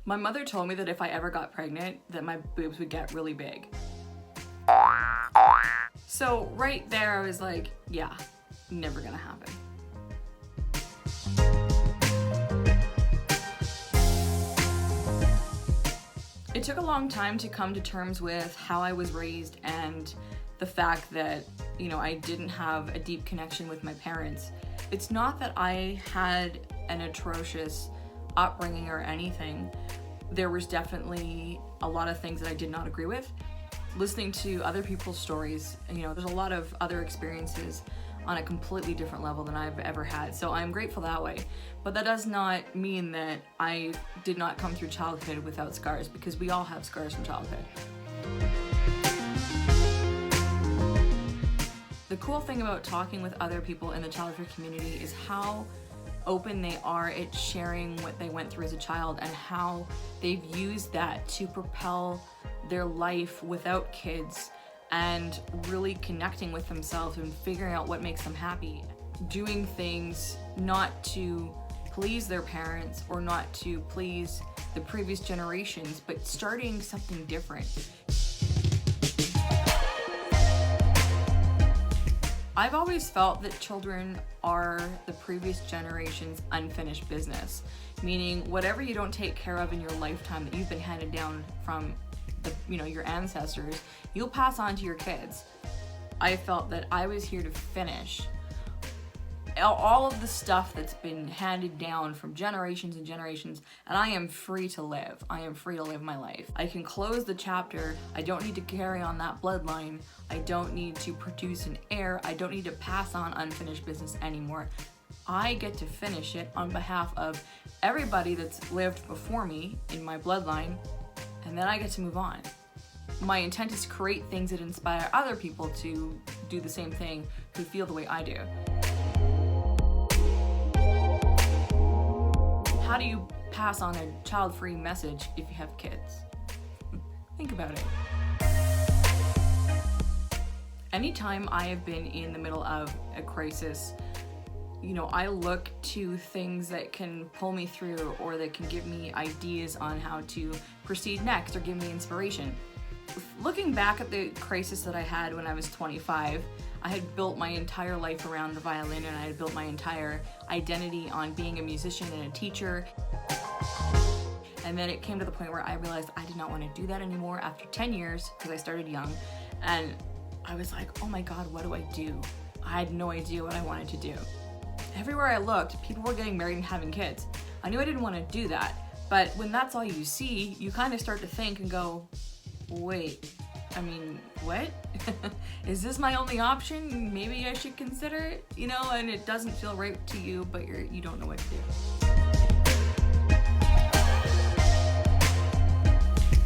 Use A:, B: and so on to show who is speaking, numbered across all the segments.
A: My mother told me that if I ever got pregnant, that my boobs would get really big. So right there, I was like, yeah, never gonna happen. It took a long time to come to terms with how I was raised and the fact that, you know, I didn't have a deep connection with my parents. It's not that I had an atrocious upbringing or anything. There was definitely a lot of things that I did not agree with. Listening to other people's stories, you know, there's a lot of other experiences on a completely different level than I've ever had. So I'm grateful that way. But that does not mean that I did not come through childhood without scars, because we all have scars from childhood. The cool thing about talking with other people in the Childfree community is how open they are at sharing what they went through as a child and how they've used that to propel their life without kids and really connecting with themselves and figuring out what makes them happy. Doing things not to please their parents or not to please the previous generations, but starting something different. I've always felt that children are the previous generation's unfinished business, meaning whatever you don't take care of in your lifetime that you've been handed down from your ancestors, you'll pass on to your kids. I felt that I was here to finish all of the stuff that's been handed down from generations and generations, and I am free to live. I am free to live my life. I can close the chapter. I don't need to carry on that bloodline. I don't need to produce an heir. I don't need to pass on unfinished business anymore. I get to finish it on behalf of everybody that's lived before me in my bloodline, and then I get to move on. My intent is to create things that inspire other people to do the same thing, who feel the way I do. How do you pass on a child-free message if you have kids? Think about it. Anytime I have been in the middle of a crisis, I look to things that can pull me through or that can give me ideas on how to proceed next or give me inspiration. Looking back at the crisis that I had when I was 25, I had built my entire life around the violin, and I had built my entire identity on being a musician and a teacher. And then it came to the point where I realized I did not want to do that anymore after 10 years, because I started young. And I was like, oh my God, what do I do? I had no idea what I wanted to do. Everywhere I looked, people were getting married and having kids. I knew I didn't want to do that. But when that's all you see, you kind of start to think and go, wait, what? Is this my only option? Maybe I should consider it, and it doesn't feel right to you, but you don't know what to do.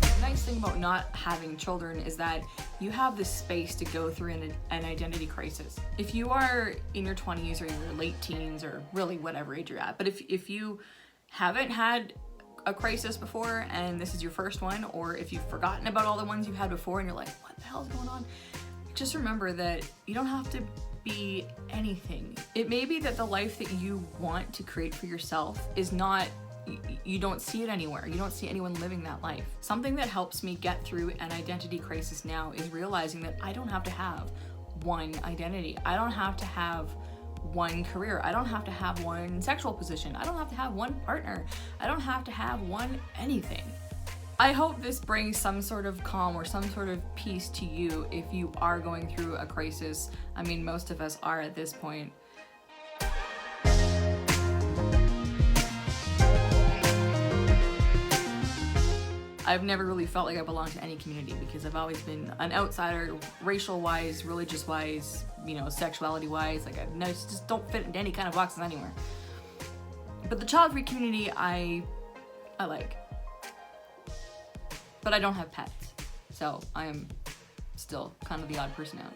A: The nice thing about not having children is that you have the space to go through an identity crisis. If you are in your 20s or your late teens or really whatever age you're at, but if you haven't had a crisis before and this is your first one, or if you've forgotten about all the ones you've had before and you're like, what the hell's going on? Just remember that you don't have to be anything. It may be that the life that you want to create for yourself is not, you don't see it anywhere. You don't see anyone living that life. Something that helps me get through an identity crisis now is realizing that I don't have to have one identity. I don't have to have one career. I don't have to have one sexual position. I don't have to have one partner. I don't have to have one anything. I hope this brings some sort of calm or some sort of peace to you if you are going through a crisis. Most of us are at this point. I've never really felt like I belong to any community because I've always been an outsider, racial-wise, religious-wise, sexuality-wise. I just don't fit into any kind of boxes anywhere. But the child-free community, I like. But I don't have pets, so I am still kind of the odd person out.